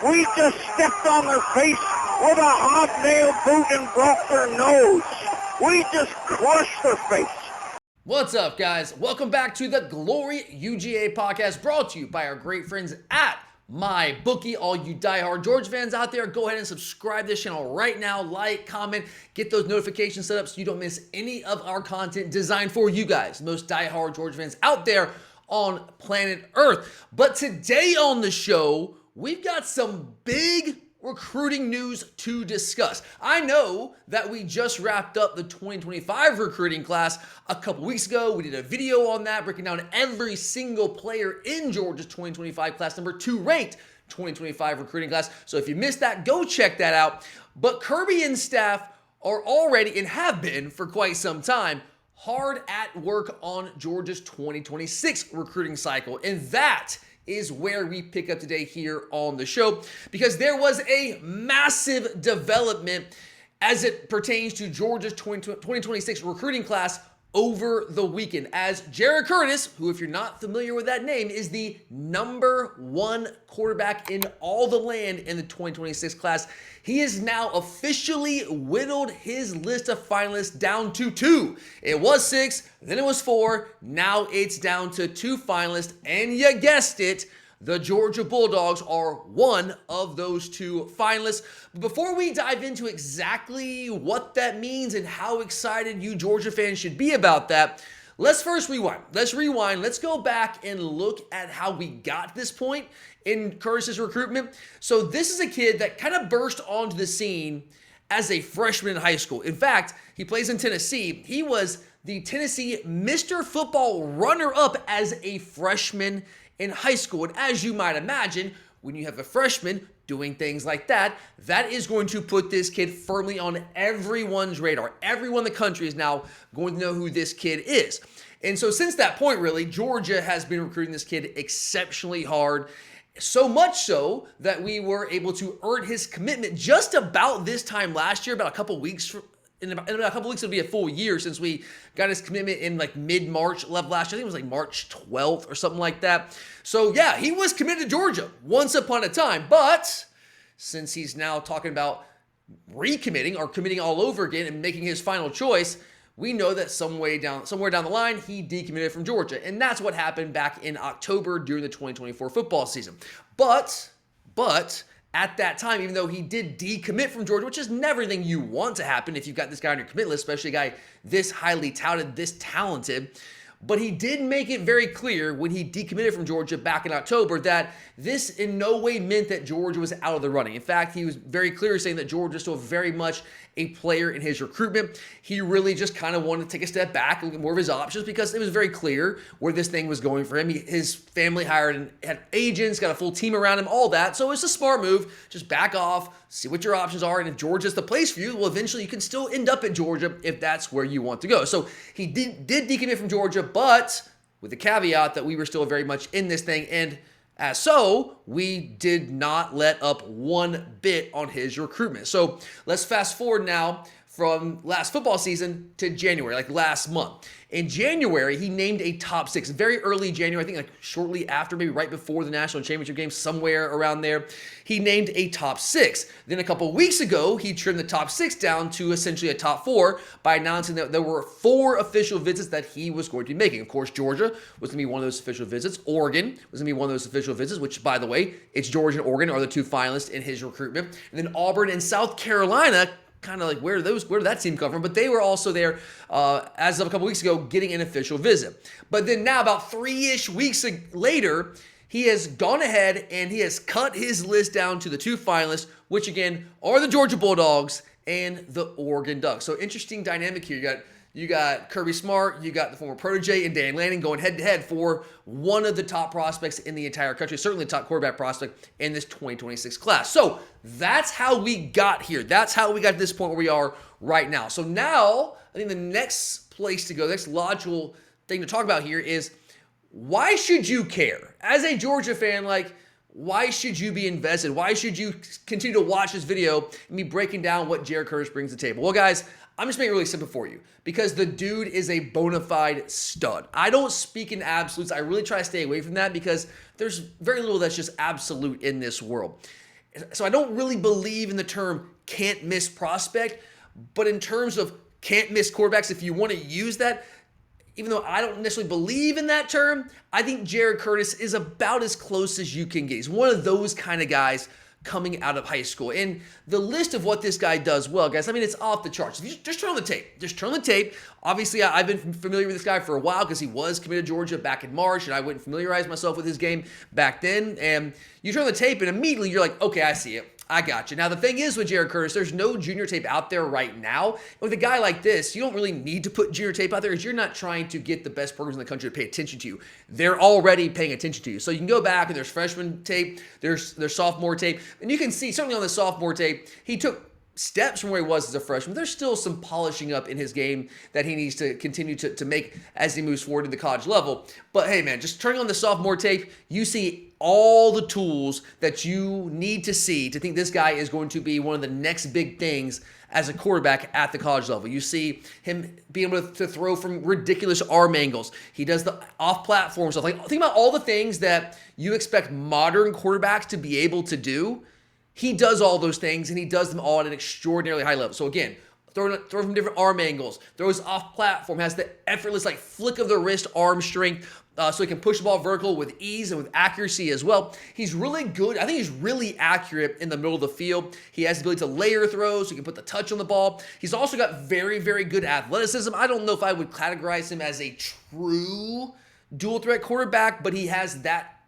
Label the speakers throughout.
Speaker 1: We just stepped on their face with a hobnail boot and broke their nose. We just crushed their face.
Speaker 2: What's up, guys? Welcome back to the Glory UGA podcast, brought to you by our great friends at MyBookie. All you diehard Georgia fans out there, go ahead and subscribe to this channel right now. Like, comment, get those notifications set up so you don't miss any of our content designed for you guys, most diehard Georgia fans out there on planet Earth. But today on the show, we've got some big recruiting news to discuss. I know that we just wrapped up the 2025 recruiting class a couple weeks ago. We did a video on that, breaking down every single player in Georgia's 2025 class, number 2 ranked 2025 recruiting class. So if you missed that, go check that out. But Kirby and staff are already, and have been for quite some time, hard at work on Georgia's 2026 recruiting cycle. And that is where we pick up today here on the show, because there was a massive development as it pertains to Georgia's 2026 recruiting class over the weekend, as Jared Curtis, who, if you're not familiar with that name, is the number 1 quarterback in all the land in the 2026 class. He has now officially whittled his list of finalists down to 2. It was 6, then it was 4, now it's down to 2 finalists, and you guessed it, the Georgia Bulldogs are one of those 2 finalists. But before we dive into exactly what that means and how excited you Georgia fans should be about that, let's first rewind. Let's go back and look at how we got to this point in Curtis's recruitment. So this is a kid that kind of burst onto the scene as a freshman in high school. In fact, he plays in Tennessee. He was the Tennessee Mr. Football runner-up as a freshman in high school. And as you might imagine, when you have a freshman doing things like that, that is going to put this kid firmly on everyone's radar. Everyone in the country is now going to know who this kid is. And so since that point, really, Georgia has been recruiting this kid exceptionally hard. So much so that we were able to earn his commitment just about this time last year, about a couple weeks in about a couple weeks, it'll be a full year since we got his commitment in like mid-March last year. I think it was like March 12th or something like that. So yeah, he was committed to Georgia once upon a time. But since he's now talking about recommitting or committing all over again and making his final choice, we know that somewhere down the line, he decommitted from Georgia. And that's what happened back in October during the 2024 football season. But at that time, even though he did decommit from Georgia, which is never anything you want to happen if you've got this guy on your commit list, especially a guy this highly touted, this talented, but he did make it very clear when he decommitted from Georgia back in October that this in no way meant that Georgia was out of the running. In fact, he was very clear saying that Georgia is still very much a player in his recruitment. He really just kind of wanted to take a step back and look at more of his options because it was very clear where this thing was going for him. His family had agents, got a full team around him, all that. So it's a smart move. Just back off, see what your options are. And if Georgia's the place for you, well, eventually you can still end up at Georgia if that's where you want to go. So he did decommit from Georgia, but with the caveat that we were still very much in this thing. And as so, we did not let up one bit on his recruitment. So let's fast forward now from last football season to January, like last month. In January, he named a top 6. Very early January, I think like shortly after, maybe right before the national championship game, somewhere around there, he named a top 6. Then a couple weeks ago, he trimmed the top 6 down to essentially a top 4 by announcing that there were 4 official visits that he was going to be making. Of course, Georgia was going to be one of those official visits. Oregon was going to be one of those official visits, which, by the way, it's Georgia and Oregon are the 2 finalists in his recruitment. And then Auburn and South Carolina, kind of like where did that team come from? But they were also there as of a couple weeks ago getting an official visit. But then now about 3-ish weeks later, he has gone ahead and he has cut his list down to the 2 finalists, which again are the Georgia Bulldogs and the Oregon Ducks. So interesting dynamic here. You got Kirby Smart, you got the former protege and Dan Lanning going head-to-head for one of the top prospects in the entire country, certainly the top quarterback prospect in this 2026 class. So that's how we got here. That's how we got to this point where we are right now. So now, I think the next place to go, the next logical thing to talk about here is, why should you care? As a Georgia fan, why should you be invested? Why should you continue to watch this video and be breaking down what Jared Curtis brings to the table? Well, guys, I'm just making it really simple for you because the dude is a bona fide stud. I don't speak in absolutes. I really try to stay away from that because there's very little that's just absolute in this world. So I don't really believe in the term can't miss prospect, but in terms of can't miss quarterbacks, if you want to use that, even though I don't necessarily believe in that term, I think Jared Curtis is about as close as you can get. He's one of those kind of guys coming out of high school. And the list of what this guy does well, guys, I mean, it's off the charts. If you just turn on the tape. Just turn on the tape. Obviously, I've been familiar with this guy for a while because he was committed to Georgia back in March, and I wouldn't familiarize myself with his game back then. And you turn on the tape, and immediately you're like, okay, I see it. I got you. Now, the thing is with Jared Curtis, there's no junior tape out there right now. With a guy like this, you don't really need to put junior tape out there because you're not trying to get the best programs in the country to pay attention to you. They're already paying attention to you. So you can go back and there's freshman tape, there's sophomore tape, and you can see, certainly on the sophomore tape, he took steps from where he was as a freshman. There's still some polishing up in his game that he needs to continue to make as he moves forward to the college level. But hey, man, just turning on the sophomore tape, you see all the tools that you need to see to think this guy is going to be one of the next big things as a quarterback at the college level. You see him being able to throw from ridiculous arm angles. He does the off-platform stuff. Like, think about all the things that you expect modern quarterbacks to be able to do. He does all those things, and he does them all at an extraordinarily high level. So again, throw from different arm angles, throws off platform, has the effortless like flick of the wrist arm strength, so he can push the ball vertical with ease and with accuracy as well. He's really good. I think he's really accurate in the middle of the field. He has the ability to layer throws, so he can put the touch on the ball. He's also got very, very good athleticism. I don't know if I would categorize him as a true dual threat quarterback, but he has that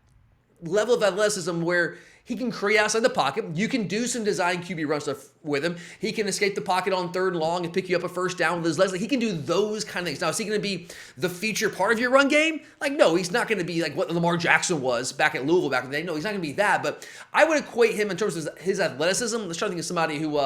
Speaker 2: level of athleticism where he can create outside the pocket. You can do some design QB run stuff with him. He can escape the pocket on third and long and pick you up a first down with his legs. Like, he can do those kind of things. Now, is he going to be the feature part of your run game? Like, no, he's not going to be like what Lamar Jackson was back at Louisville back in the day. No, he's not going to be that. But I would equate him in terms of his athleticism. Let's try to think of somebody who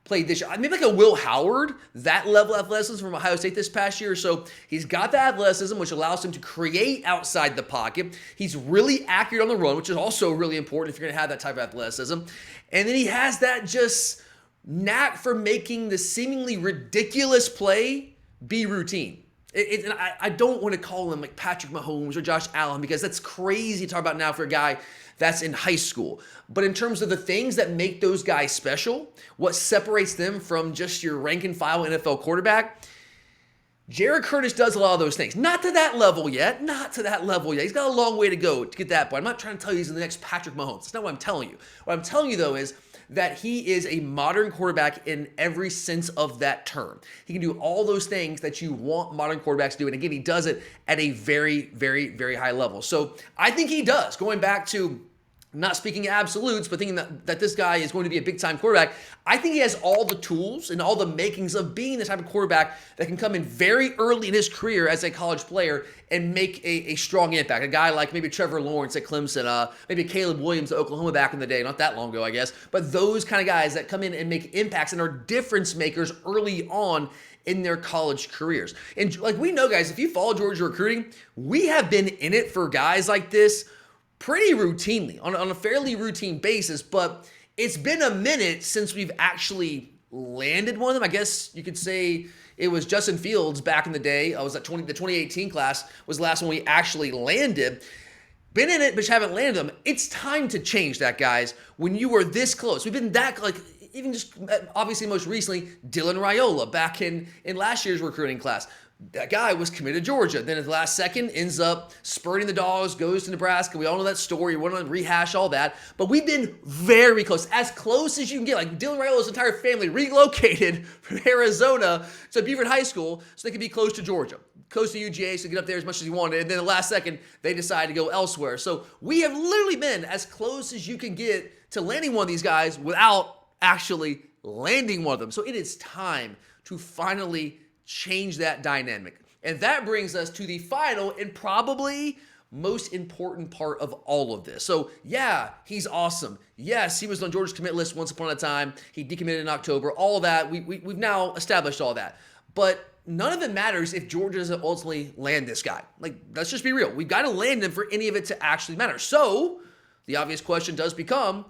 Speaker 2: played this year. Maybe like a Will Howard, that level of athleticism from Ohio State this past year. So he's got the athleticism, which allows him to create outside the pocket. He's really accurate on the run, which is also really important if you're going to have that type of athleticism. And then he has that just knack for making the seemingly ridiculous play be routine. And I don't want to call him like Patrick Mahomes or Josh Allen because that's crazy to talk about now for a guy that's in high school. But in terms of the things that make those guys special, what separates them from just your rank and file NFL quarterback, Jared Curtis does a lot of those things. Not to that level yet. He's got a long way to go to get that point. I'm not trying to tell you he's the next Patrick Mahomes. That's not what I'm telling you. What I'm telling you, though, is that he is a modern quarterback in every sense of that term. He can do all those things that you want modern quarterbacks to do. And again, he does it at a very, very, very high level. So I think he does. Going back to not speaking absolutes, but thinking that this guy is going to be a big-time quarterback, I think he has all the tools and all the makings of being the type of quarterback that can come in very early in his career as a college player and make a strong impact. A guy like maybe Trevor Lawrence at Clemson, maybe Caleb Williams at Oklahoma back in the day, not that long ago, I guess. But those kind of guys that come in and make impacts and are difference makers early on in their college careers. And like we know, guys, if you follow Georgia recruiting, we have been in it for guys like this pretty routinely, on a fairly routine basis, but it's been a minute since we've actually landed one of them. I guess you could say it was Justin Fields back in the day. I was at the 2018 class was the last one we actually landed. Been in it, but haven't landed them. It's time to change that, guys. When you were this close, we've been that, like, even just obviously most recently, Dylan Raiola back in last year's recruiting class. That guy was committed to Georgia. Then at the last second, ends up spurting the dogs, goes to Nebraska. We all know that story. We want to rehash all that. But we've been very close, as close as you can get. Like Dylan Raiola's entire family relocated from Arizona to Beaufort High School so they could be close to Georgia, close to UGA, so get up there as much as you wanted. And then the last second, they decided to go elsewhere. So we have literally been as close as you can get to landing one of these guys without actually landing one of them. So it is time to finally change that dynamic. And that brings us to the final and probably most important part of all of this. So yeah, he's awesome. Yes, he was on Georgia's commit list once upon a time. He decommitted in October. All of that, we've now established all that. But none of it matters if Georgia doesn't ultimately land this guy. Like, let's just be real. We've got to land him for any of it to actually matter. So the obvious question does become,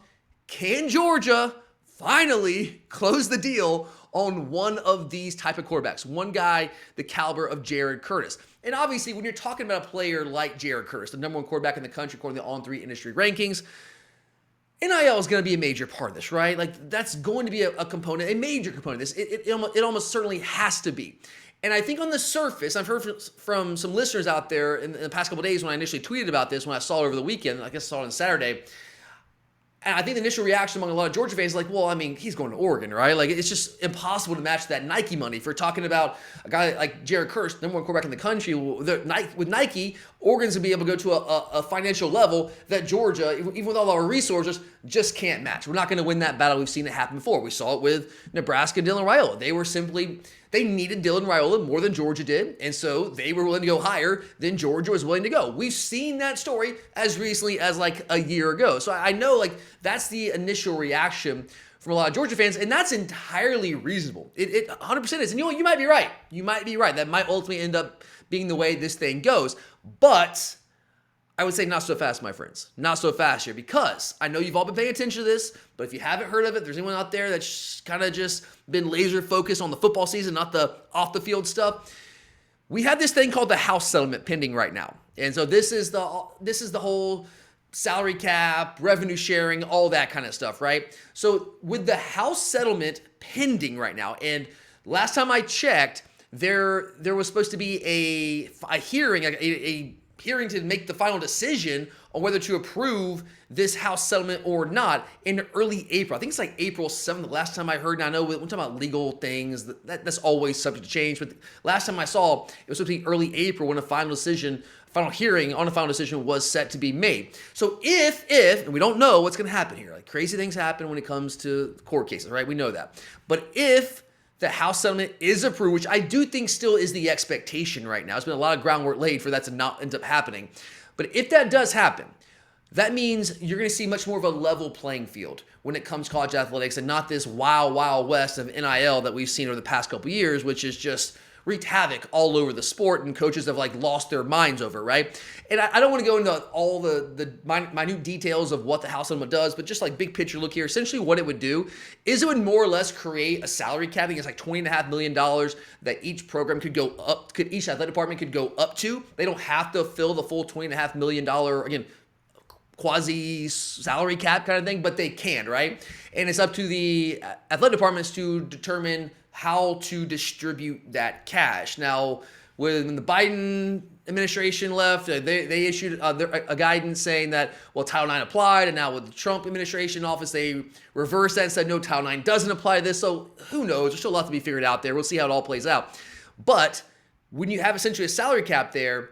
Speaker 2: can Georgia finally close the deal on one of these type of quarterbacks, one guy the caliber of Jared Curtis? And obviously, when you're talking about a player like Jared Curtis, the number one quarterback in the country according to the On3 industry rankings, NIL is going to be a major part of this, right? Like that's going to be a component, a major component of this. It almost certainly has to be. And I think on the surface, I've heard from some listeners out there in the past couple of days when I initially tweeted about this, when I saw it over the weekend, I guess I saw it on Saturday. And I think the initial reaction among a lot of Georgia fans is like, well, I mean, he's going to Oregon, right? Like, it's just impossible to match that Nike money. If we're talking about a guy like Jared Kurtz, number one quarterback in the country, with Nike, Oregon's going to be able to go to a financial level that Georgia, even with all our resources, just can't match. We're not going to win that battle. We've seen it happen before. We saw it with Nebraska and Dylan Raiola. They needed Dylan Raiola more than Georgia did, and so they were willing to go higher than Georgia was willing to go. We've seen that story as recently as like a year ago. So I know like that's the initial reaction from a lot of Georgia fans, and that's entirely reasonable. It 100% is. And you might be right. You might be right. That might ultimately end up being the way this thing goes. But I would say not so fast, my friends. Not so fast here, because I know you've all been paying attention to this, but if you haven't heard of it, there's anyone out there that's kind of just been laser focused on the football season, not the off the field stuff. We have this thing called the House settlement pending right now. And so this is the whole salary cap, revenue sharing, all that kind of stuff, right? So with the House settlement pending right now, and last time I checked, there was supposed to be a hearing, a hearing to make the final decision on whether to approve this House settlement or not in early April. I think it's like April 7th, the last time I heard. Now I know we're talking about legal things, that's always subject to change, but last time I saw, it was supposed to be early April when a final hearing on a final decision was set to be made. So if, and we don't know what's going to happen here, like crazy things happen when it comes to court cases, right? We know that. But if the House settlement is approved, which I do think still is the expectation right now. There's been a lot of groundwork laid for that to not end up happening. But if that does happen, that means you're going to see much more of a level playing field when it comes to college athletics, and not this wild, wild west of NIL that we've seen over the past couple of years, which is just wreaked havoc all over the sport, and coaches have like lost their minds over, right? And I don't want to go into all the minute details of what the House settlement does, but just like big picture look here, essentially what it would do is it would more or less create a salary cap. I think it's like $20.5 million that each program could go up, each athletic department could go up to. They don't have to fill the full $20.5 million, again, quasi salary cap kind of thing, but they can, right? And it's up to the athletic departments to determine how to distribute that cash. Now, when the Biden administration left, they issued a guidance saying that, well, Title IX applied, and now with the Trump administration in office, they reversed that and said, no, Title IX doesn't apply to this. So who knows? There's still a lot to be figured out there. We'll see how it all plays out. But when you have essentially a salary cap there,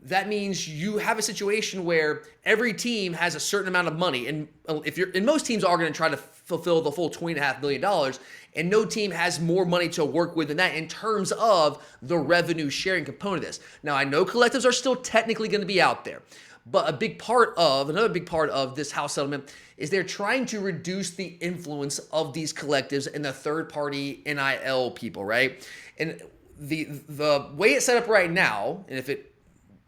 Speaker 2: that means you have a situation where every team has a certain amount of money. And most teams are going to try to fulfill the full $20.5 million, and no team has more money to work with than that in terms of the revenue sharing component of this. Now, I know collectives are still technically going to be out there, but another big part of this House settlement is they're trying to reduce the influence of these collectives and the third-party NIL people, right? And the way it's set up right now, and if it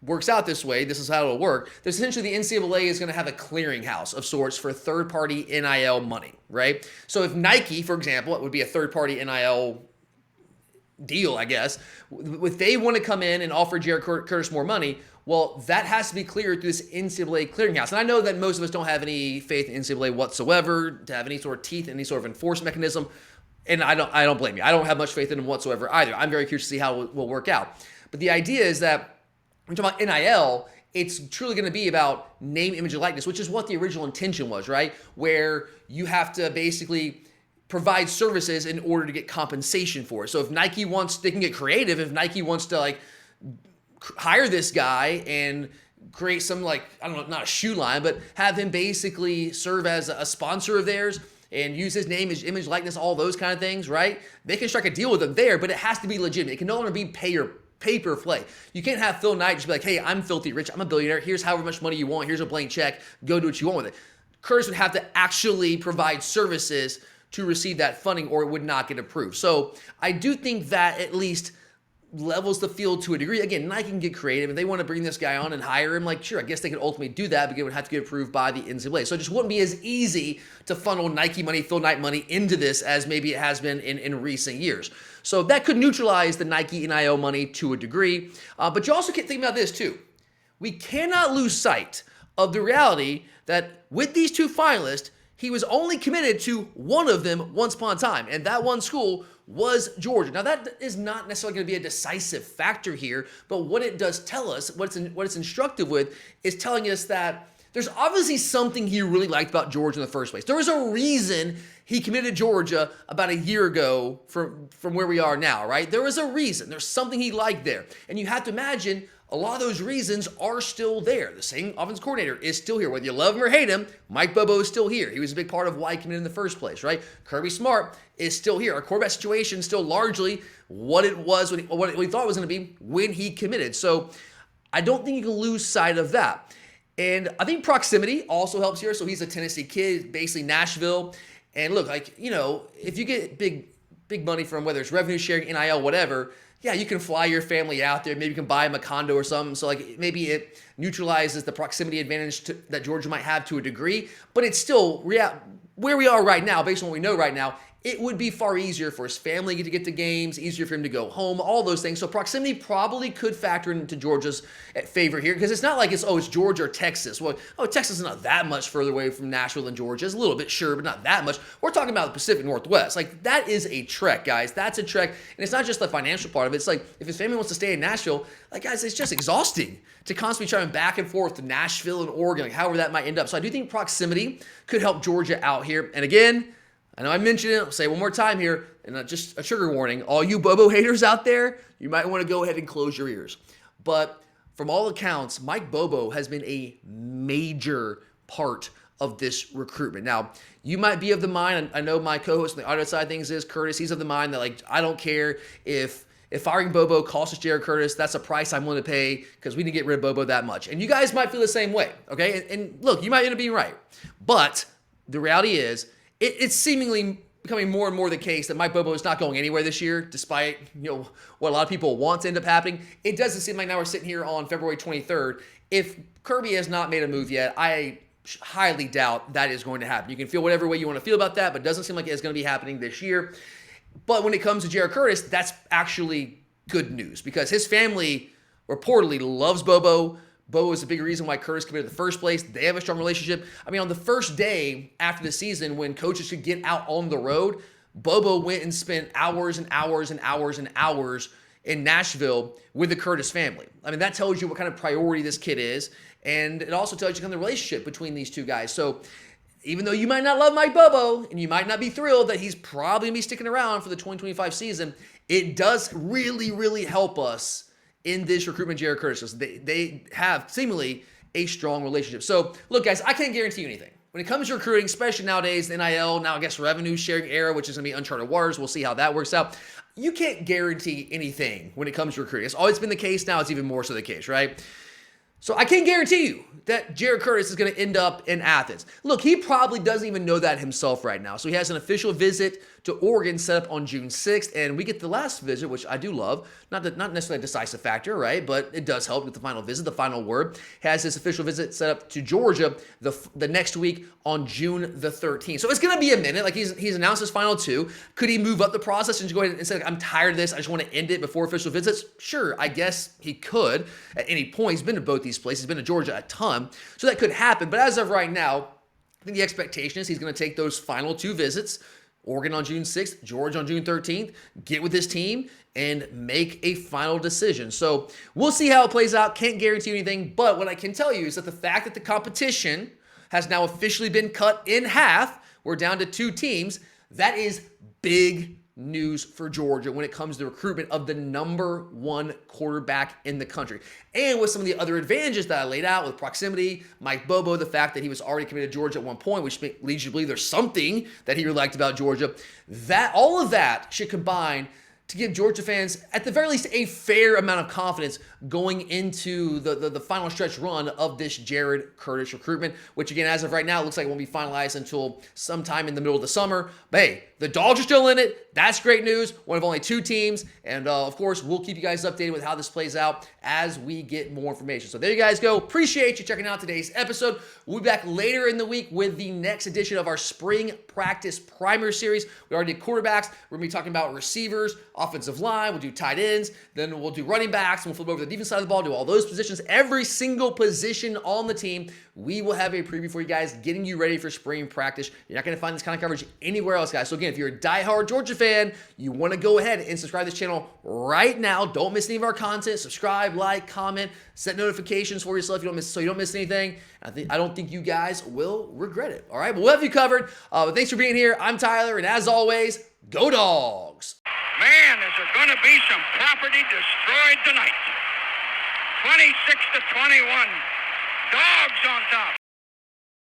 Speaker 2: works out this way, this is how it'll work. There's essentially the NCAA is going to have a clearinghouse of sorts for third-party NIL money, right? So if Nike, for example, it would be a third-party NIL deal, I guess. If they want to come in and offer Jared Curtis more money, well, that has to be cleared through this NCAA clearinghouse. And I know that most of us don't have any faith in NCAA whatsoever to have any sort of teeth, any sort of enforcement mechanism. And I don't blame you. I don't have much faith in them whatsoever either. I'm very curious to see how it will work out. But the idea is that when we're talking about NIL, it's truly going to be about name, image, and likeness, which is what the original intention was, right? Where you have to basically provide services in order to get compensation for it. So if Nike wants, they can get creative. If Nike wants to like hire this guy and create some like, I don't know, not a shoe line, but have him basically serve as a sponsor of theirs and use his name, his image, likeness, all those kind of things, right? They can strike a deal with them there, but it has to be legitimate. It can no longer be pay-per-play. You can't have Phil Knight just be like, hey, I'm filthy rich, I'm a billionaire, here's however much money you want, here's a blank check, go do what you want with it. Curtis would have to actually provide services to receive that funding or it would not get approved. So I do think that at least levels the field to a degree. Again, Nike can get creative. If they want to bring this guy on and hire him, like, sure, I guess they could ultimately do that, but it would have to get approved by the NCAA. So it just wouldn't be as easy to funnel Nike money, Phil Knight money into this as maybe it has been in recent years. So that could neutralize the Nike NIL money to a degree. But you also can't think about this too. We cannot lose sight of the reality that with these two finalists, he was only committed to one of them once upon a time, and that one school was Georgia. Now, that is not necessarily going to be a decisive factor here, but what it does tell us, what it's instructive with, is telling us that there's obviously something he really liked about Georgia in the first place. There was a reason he committed to Georgia about a year ago from where we are now, right? There was a reason. There's something he liked there. And you have to imagine a lot of those reasons are still there. The same offensive coordinator is still here. Whether you love him or hate him, Mike Bobo is still here. He was a big part of why he committed in the first place, right? Kirby Smart is still here. Our quarterback situation is still largely what it was, what we thought it was going to be when he committed. So I don't think you can lose sight of that. And I think proximity also helps here. So he's a Tennessee kid, basically Nashville. And look, if you get big money from whether it's revenue sharing, NIL, whatever, yeah, you can fly your family out there. Maybe you can buy them a condo or something. So maybe it neutralizes the proximity advantage that Georgia might have to a degree. But it's still where we are right now, based on what we know right now. It would be far easier for his family to get to games, easier for him to go home, all those things. So proximity probably could factor into Georgia's favor here, because it's not like it's Georgia or Texas. Well, Texas is not that much further away from Nashville than Georgia. It's a little bit, sure, but not that much. We're talking about the Pacific Northwest. That is a trek, guys. That's a trek. And it's not just the financial part of it. It's like if his family wants to stay in Nashville, guys, it's just exhausting to constantly traveling back and forth to Nashville and Oregon, however that might end up. So I do think proximity could help Georgia out here. And again, I know I mentioned it. I'll say it one more time here, and just a trigger warning. All you Bobo haters out there, you might want to go ahead and close your ears. But from all accounts, Mike Bobo has been a major part of this recruitment. Now, you might be of the mind, I know my co-host on the audio side of things is Curtis. He's of the mind that, I don't care if firing Bobo costs us Jared Curtis, that's a price I'm willing to pay because we didn't get rid of Bobo that much. And you guys might feel the same way, okay? And look, you might end up being right. But the reality is, it's seemingly becoming more and more the case that Mike Bobo is not going anywhere this year, despite what a lot of people want to end up happening. It doesn't seem like now we're sitting here on February 23rd. If Kirby has not made a move yet, I highly doubt that is going to happen. You can feel whatever way you want to feel about that, but it doesn't seem like it's going to be happening this year. But when it comes to Jared Curtis, that's actually good news because his family reportedly loves Bobo. Bobo is a big reason why Curtis committed in the first place. They have a strong relationship. On the first day after the season when coaches could get out on the road, Bobo went and spent hours and hours and hours and hours in Nashville with the Curtis family. That tells you what kind of priority this kid is, and it also tells you kind of the relationship between these two guys. So even though you might not love Mike Bobo, and you might not be thrilled that he's probably going to be sticking around for the 2025 season, it does really, really help us in this recruitment, Jared Curtis. They have seemingly a strong relationship. So, look, guys, I can't guarantee you anything. When it comes to recruiting, especially nowadays, the NIL, now I guess revenue sharing era, which is going to be uncharted waters. We'll see how that works out. You can't guarantee anything when it comes to recruiting. It's always been the case. Now it's even more so the case, right? So I can't guarantee you that Jared Curtis is going to end up in Athens. Look, he probably doesn't even know that himself right now. So he has an official visit to Oregon set up on June 6th, and we get the last visit, which I do love. Not necessarily a decisive factor, right? But it does help with the final visit, the final word. Has his official visit set up to Georgia the next week on June the 13th. So it's going to be a minute. He's announced his final two. Could he move up the process and just go ahead and say, I'm tired of this, I just want to end it before official visits? Sure, I guess he could at any point. He's been to both these places. He's been to Georgia a ton. So that could happen. But as of right now, I think the expectation is he's going to take those final two visits, Oregon on June 6th, Georgia on June 13th, get with his team and make a final decision. So we'll see how it plays out. Can't guarantee anything, but what I can tell you is that the fact that the competition has now officially been cut in half, we're down to two teams, that is big news for Georgia when it comes to recruitment of the number one quarterback in the country. And with some of the other advantages that I laid out with proximity, Mike Bobo, the fact that he was already committed to Georgia at one point, which leads you to believe there's something that he really liked about Georgia, that all of that should combine to give Georgia fans, at the very least, a fair amount of confidence going into the final stretch run of this Jared Curtis recruitment, which, again, as of right now, looks like it won't be finalized until sometime in the middle of the summer. But hey, the Dogs are still in it. That's great news. One of only two teams. And, of course, we'll keep you guys updated with how this plays out as we get more information. So there you guys go. Appreciate you checking out today's episode. We'll be back later in the week with the next edition of our Spring Practice Primer Series. We already did quarterbacks. We're going to be talking about receivers, offensive line, we'll do tight ends, then we'll do running backs, and we'll flip over to the defense side of the ball, do all those positions, every single position on the team. We will have a preview for you guys, getting you ready for spring practice. You're not going to find this kind of coverage anywhere else, guys. So again, if you're a diehard Georgia fan, you want to go ahead and subscribe to this channel right now. Don't miss any of our content. Subscribe, like, comment, set notifications for yourself so you don't miss anything. I don't think you guys will regret it. All right, but we'll have you covered. But thanks for being here. I'm Tyler, and as always, go Dogs.
Speaker 1: Man, is there going to be some property destroyed tonight. 26-21. Dogs on top.